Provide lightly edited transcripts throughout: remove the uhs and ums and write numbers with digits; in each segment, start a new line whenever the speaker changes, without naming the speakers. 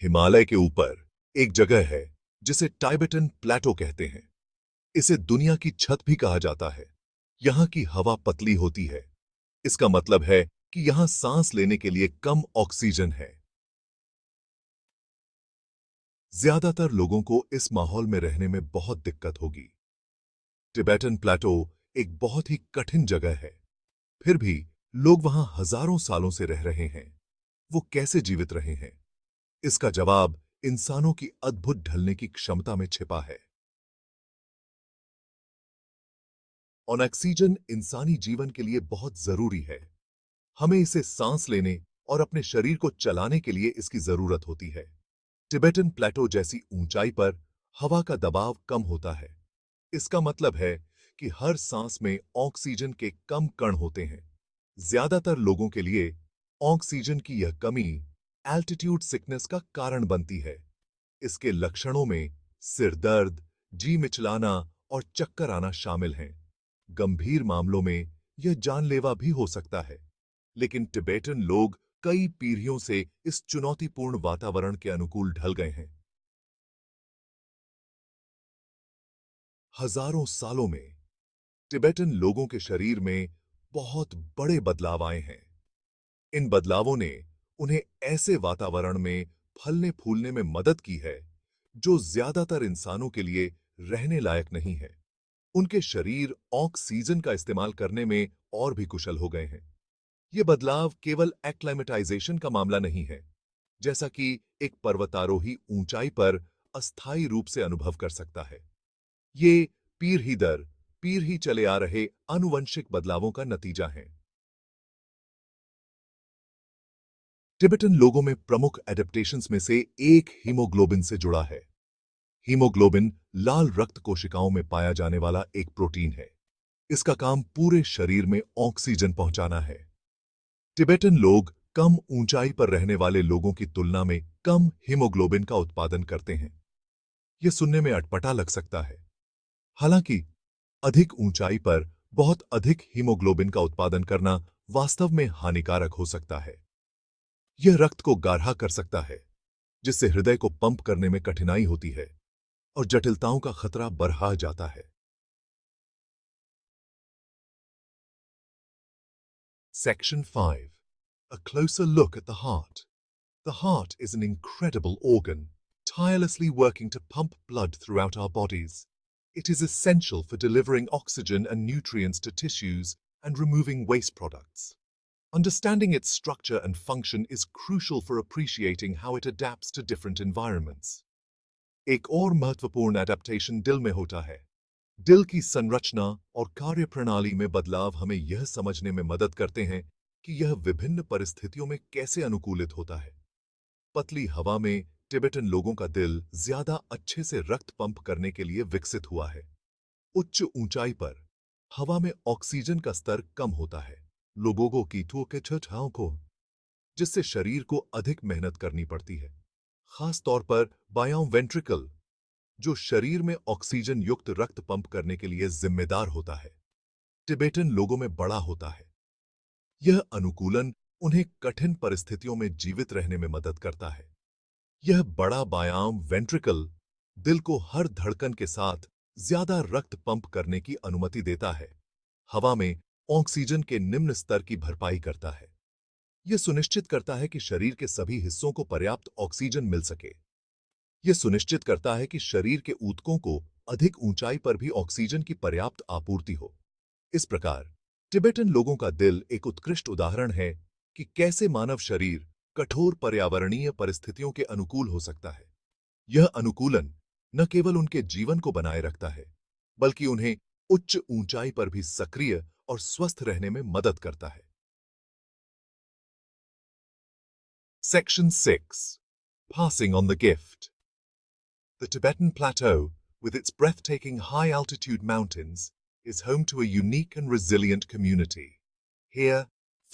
हिमालय के ऊपर एक जगह है जिसे टाइबेटन प्लेटो कहते हैं। इसे दुनिया की छत भी कहा जाता है। यहाँ की हवा पतली होती है। इसका मतलब है कि यहाँ सांस लेने के लिए कम ऑक्सीजन है। ज्यादातर लोगों को इस माहौल में रहने में बहुत दिक्कत होगी। टिबेटन प्लेटो एक बहुत ही कठिन जगह है। फिर भी लोग वहां हजारों सालों से रह रहे हैं। वो कैसे जीवित रहे हैं? इसका जवाब इंसानों की अद्भुत ढलने की क्षमता में छिपा है। ऑक्सीजन इंसानी जीवन के लिए बहुत जरूरी है। हमें इसे सांस लेने और अपने शरीर को चलाने के लिए इसकी जरूरत होती है। टिबेटन प्लेटो जैसी ऊंचाई पर हवा का दबाव कम होता है। इसका मतलब है कि हर सांस में ऑक्सीजन के कम कण होते हैं। ज्यादातर लोगों के लिए ऑक्सीजन की यह कमी एल्टीट्यूड सिकनेस का कारण बनती है। इसके लक्षणों में सिर दर्द, जी मिचलाना और चक्कर आना शामिल हैं। गंभीर मामलों में यह जानलेवा भी हो सकता है। लेकिन टिबेटन लोग कई पीढ़ियों से इस चुनौतीपूर्ण वातावरण के अनुकूल ढल गए हैं। हजारों सालों में टिबेटन लोगों के शरीर में बहुत बड़े बदलाव आए हैं। इन बदलावों ने उन्हें ऐसे वातावरण में फलने फूलने में मदद की है जो ज्यादातर इंसानों के लिए रहने लायक नहीं है। उनके शरीर ऑक्सीजन का इस्तेमाल करने में और भी कुशल हो गए हैं। ये बदलाव केवल एक्लाइमेटाइजेशन का मामला नहीं है, जैसा कि एक पर्वतारोही ऊंचाई पर अस्थायी रूप से अनुभव कर सकता है। ये पीढ़ी दर पीढ़ी चले आ रहे आनुवंशिक बदलावों का नतीजा है। टिबेटन लोगों में प्रमुख एडेप्टेशंस में से एक हीमोग्लोबिन से जुड़ा है। हीमोग्लोबिन लाल रक्त कोशिकाओं में पाया जाने वाला एक प्रोटीन है। इसका काम पूरे शरीर में ऑक्सीजन पहुंचाना है। टिबेटन लोग कम ऊंचाई पर रहने वाले लोगों की तुलना में कम हीमोग्लोबिन का उत्पादन करते हैं। यह सुनने में अटपटा लग सकता है। हालांकि अधिक ऊंचाई पर बहुत अधिक हीमोग्लोबिन का उत्पादन करना वास्तव में हानिकारक हो सकता है। यह रक्त को गाढ़ा कर सकता है, जिससे हृदय को पंप करने में कठिनाई होती है और जटिलताओं का खतरा बढ़ा जाता है। Section 5. A closer look at the heart. The heart is an incredible organ, tirelessly working to pump blood throughout our bodies. It is essential for delivering oxygen and nutrients to tissues and removing waste products. Understanding its structure and function is crucial for appreciating how it adapts to different environments. एक और महत्वपूर्ण adaptation दिल में होता है। दिल की संरचना और कार्यप्रणाली में बदलाव हमें यह समझने में मदद करते हैं कि यह विभिन्न परिस्थितियों में कैसे अनुकूलित होता है। पतली हवा में टिबेटन लोगों का दिल ज्यादा अच्छे से रक्त पंप करने के लिए विकसित हुआ है। उच्च ऊंचाई पर हवा में ऑक्सीजन का स्तर कम होता है, लोगों की ठोके को, जिससे शरीर को अधिक मेहनत करनी पड़ती है। खास तौर पर बायां वेंट्रिकल, जो शरीर में ऑक्सीजन युक्त रक्त पंप करने के लिए जिम्मेदार होता है, टिबेटन लोगों में बड़ा होता है। यह अनुकूलन उन्हें कठिन परिस्थितियों में जीवित रहने में मदद करता है। यह बड़ा बायाम वेंट्रिकल दिल को हर धड़कन के साथ ज्यादा रक्त पंप करने की अनुमति देता है, हवा में ऑक्सीजन के निम्न स्तर की भरपाई करता है। यह सुनिश्चित करता है कि शरीर के सभी हिस्सों को पर्याप्त ऑक्सीजन मिल सके। यह सुनिश्चित करता है कि शरीर के ऊतकों को अधिक ऊंचाई पर भी ऑक्सीजन की पर्याप्त आपूर्ति हो। इस प्रकार टिबेटन लोगों का दिल एक उत्कृष्ट उदाहरण है कि कैसे मानव शरीर कठोर पर्यावरणीय परिस्थितियों के अनुकूल हो सकता है। यह अनुकूलन न केवल उनके जीवन को बनाए रखता है, बल्कि उन्हें उच्च ऊंचाई पर भी सक्रिय और स्वस्थ रहने में मदद करता है। Section 6. Passing on the gift. The Tibetan Plateau, with its breathtaking high-altitude mountains, is home to a unique and resilient community. Here,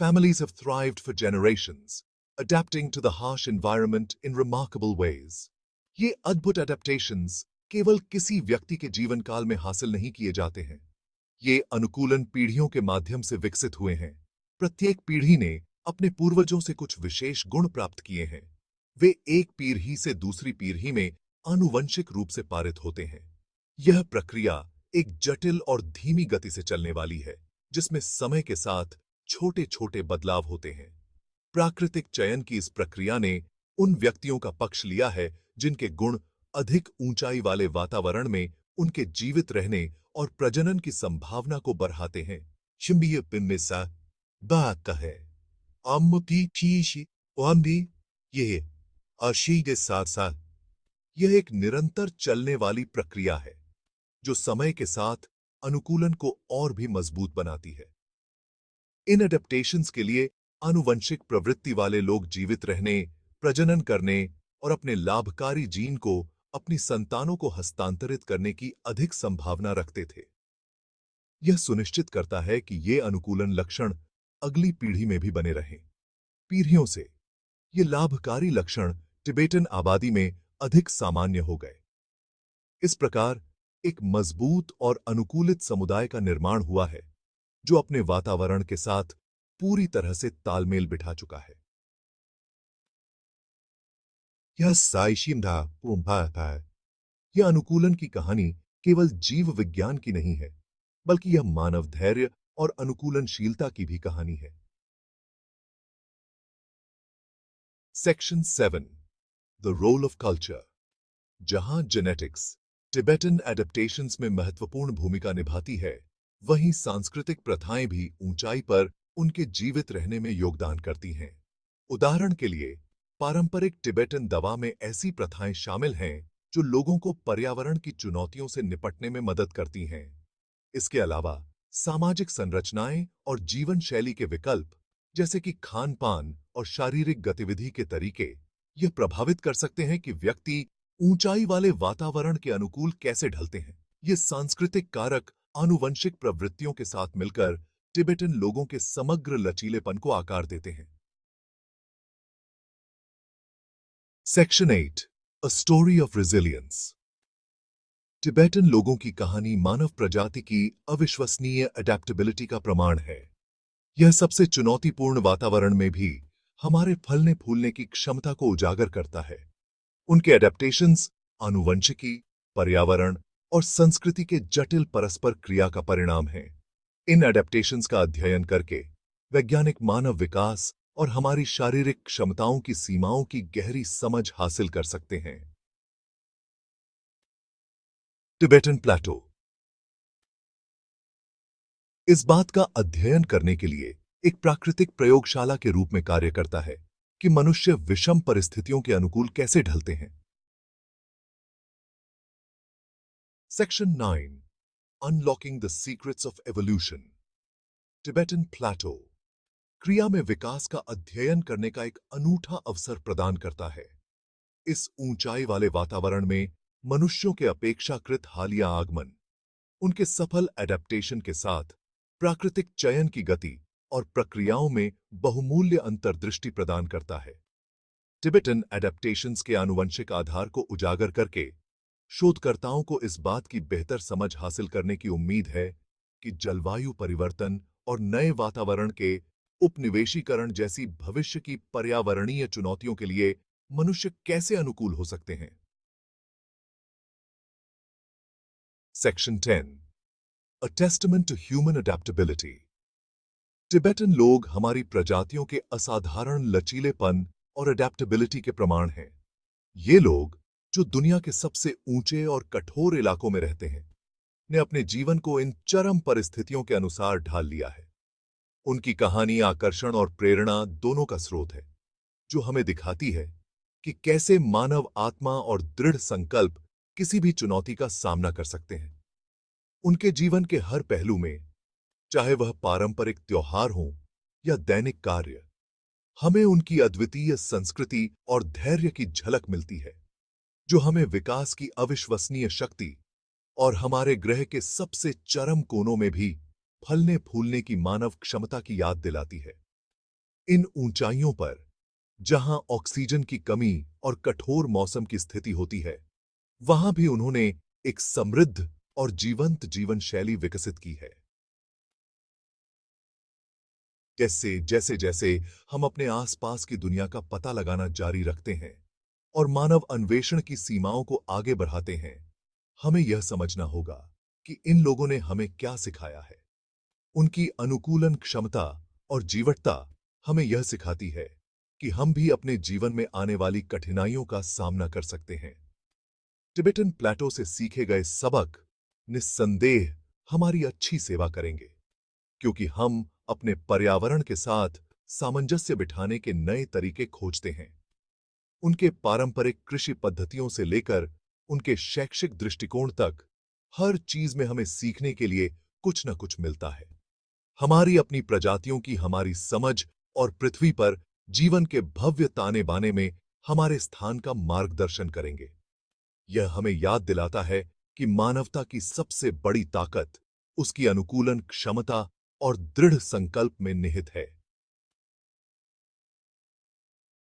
families have thrived for generations, adapting to the harsh environment in remarkable ways. ये अद्भुत adaptations केवल किसी व्यक्ति के जीवन काल में हासिल नहीं किए जाते हैं। ये अनुकूलन पीढ़ियों के माध्यम से विकसित हुए हैं। प्रत्येक पीढ़ी ने अपने पूर्वजों से कुछ विशेष गुण प्राप्त किए हैं। वे एक पीढ़ी से दूसरी पीढ़ी में आनुवंशिक रूप से पारित होते हैं। यह प्रक्रिया एक जटिल और धीमी गति से चलने वाली है, जिसमें समय के साथ छोटे-छोटे बदलाव होते हैं। प्राकृतिक चयन की इस प्रक्रिया ने उन व्यक्तियों का पक्ष लिया है जिनके गुण अधिक ऊंचाई वाले वातावरण में उनके जीवित रहने और प्रजनन की संभावना को बढ़ाते हैं। शिंबिय पिम्मिसा बात है अम्मती चीशी ओम्बी ये अशी के साथ साथ यह एक निरंतर चलने वाली प्रक्रिया है जो समय के साथ अनुकूलन को और भी मजबूत बनाती है। इन एडेप्टेशंस के लिए आनुवंशिक प्रवृत्ति वाले लोग जीवित रहने, प्रजनन करने और अपने लाभकारी जीन को अपनी संतानों को हस्तांतरित करने की अधिक संभावना रखते थे। यह सुनिश्चित करता है कि ये अनुकूलन लक्षण अगली पीढ़ी में भी बने रहें। पीढ़ियों से ये लाभकारी लक्षण टिबेटन आबादी में अधिक सामान्य हो गए। इस प्रकार एक मजबूत और अनुकूलित समुदाय का निर्माण हुआ है जो अपने वातावरण के साथ पूरी तरह से तालमेल बिठा चुका है। यह साइशिमधा पुंभा है। यह अनुकूलन की कहानी केवल जीव विज्ञान की नहीं है, बल्कि यह मानव धैर्य और अनुकूलनशीलता की भी कहानी है। Section 7 the role of culture. जहां जेनेटिक्स टिबेटन एडेप्टेशंस में महत्वपूर्ण भूमिका निभाती है, वहीं सांस्कृतिक प्रथाएं भी ऊंचाई पर उनके जीवित रहने में योगदान करती हैं। उदाहरण के लिए, पारंपरिक टिबेटन दवा में ऐसी प्रथाएं शामिल हैं जो लोगों को पर्यावरण की चुनौतियों से निपटने में मदद करती हैं। इसके अलावा सामाजिक संरचनाएं और जीवन शैली के विकल्प, जैसे कि खान-पान और शारीरिक गतिविधि के तरीके, यह प्रभावित कर सकते हैं कि व्यक्ति ऊंचाई वाले वातावरण के अनुकूल कैसे ढलते हैं। ये सांस्कृतिक कारक आनुवंशिक प्रवृत्तियों के साथ मिलकर टिबेटन लोगों के समग्र लचीलेपन को आकार देते हैं। Section 8 a story of resilience. Tibetan लोगों की कहानी मानव प्रजाति की अविश्वसनीय अडेप्टेबिलिटी का प्रमाण है। यह सबसे चुनौतीपूर्ण वातावरण में भी हमारे फलने फूलने की क्षमता को उजागर करता है। उनके एडेप्टेशंस आनुवंशिकी, पर्यावरण और संस्कृति के जटिल परस्पर क्रिया का परिणाम हैं। इन एडेप्टेशंस का अध्ययन करके वैज्ञानिक मानव विकास और हमारी शारीरिक क्षमताओं की सीमाओं की गहरी समझ हासिल कर सकते हैं। टिबेटन प्लेटो इस बात का अध्ययन करने के लिए एक प्राकृतिक प्रयोगशाला के रूप में कार्य करता है कि मनुष्य विषम परिस्थितियों के अनुकूल कैसे ढलते हैं। Section 9 unlocking the secrets of evolution. Tibetan plateau क्रिया में विकास का अध्ययन करने का एक अनूठा अवसर प्रदान करता है। इस ऊंचाई वाले वातावरण में मनुष्यों के अपेक्षाकृत हालिया आगमन, उनके सफल एडेप्टेशन के साथ प्राकृतिक चयन की गति और प्रक्रियाओं में बहुमूल्य अंतर्दृष्टि प्रदान करता है। टिबेटन एडेप्टेशंस के आनुवंशिक आधार को उजागर करके शोधकर्ताओं को इस बात की बेहतर समझ हासिल करने की उम्मीद है कि जलवायु परिवर्तन और नए वातावरण के उपनिवेशीकरण जैसी भविष्य की पर्यावरणीय चुनौतियों के लिए मनुष्य कैसे अनुकूल हो सकते हैं। Section 10 a testament to human adaptability. Tibetan लोग हमारी प्रजातियों के असाधारण लचीलेपन और अडेप्टेबिलिटी के प्रमाण हैं। ये लोग, जो दुनिया के सबसे ऊंचे और कठोर इलाकों में रहते हैं, ने अपने जीवन को इन चरम परिस्थितियों के अनुसार ढाल लिया है। उनकी कहानी आकर्षण और प्रेरणा दोनों का स्रोत है, जो हमें दिखाती है कि कैसे मानव आत्मा और दृढ़ संकल्प किसी भी चुनौती का सामना कर सकते हैं। उनके जीवन के हर पहलू में, चाहे वह पारंपरिक त्योहार हो या दैनिक कार्य, हमें उनकी अद्वितीय संस्कृति और धैर्य की झलक मिलती है, जो हमें विकास की अविश्वसनीय शक्ति और हमारे ग्रह के सबसे चरम कोनों में भी फलने फूलने की मानव क्षमता की याद दिलाती है। इन ऊंचाइयों पर, जहां ऑक्सीजन की कमी और कठोर मौसम की स्थिति होती है, वहां भी उन्होंने एक समृद्ध और जीवंत जीवन शैली विकसित की है। जैसे जैसे जैसे हम अपने आसपास की दुनिया का पता लगाना जारी रखते हैं और मानव अन्वेषण की सीमाओं को आगे बढ़ाते हैं, हमें यह समझना होगा कि इन लोगों ने हमें क्या सिखाया है। उनकी अनुकूलन क्षमता और जीवटता हमें यह सिखाती है कि हम भी अपने जीवन में आने वाली कठिनाइयों का सामना कर सकते हैं। टिबेटन प्लेटो से सीखे गए सबक निस्संदेह हमारी अच्छी सेवा करेंगे, क्योंकि हम अपने पर्यावरण के साथ सामंजस्य बिठाने के नए तरीके खोजते हैं। उनके पारंपरिक कृषि पद्धतियों से लेकर उनके शैक्षिक दृष्टिकोण तक हर चीज में हमें सीखने के लिए कुछ न कुछ मिलता है। हमारी अपनी प्रजातियों की हमारी समझ और पृथ्वी पर जीवन के भव्य ताने बाने में हमारे स्थान का मार्गदर्शन करेंगे। यह हमें याद दिलाता है कि मानवता की सबसे बड़ी ताकत उसकी अनुकूलन क्षमता और दृढ़ संकल्प में निहित है।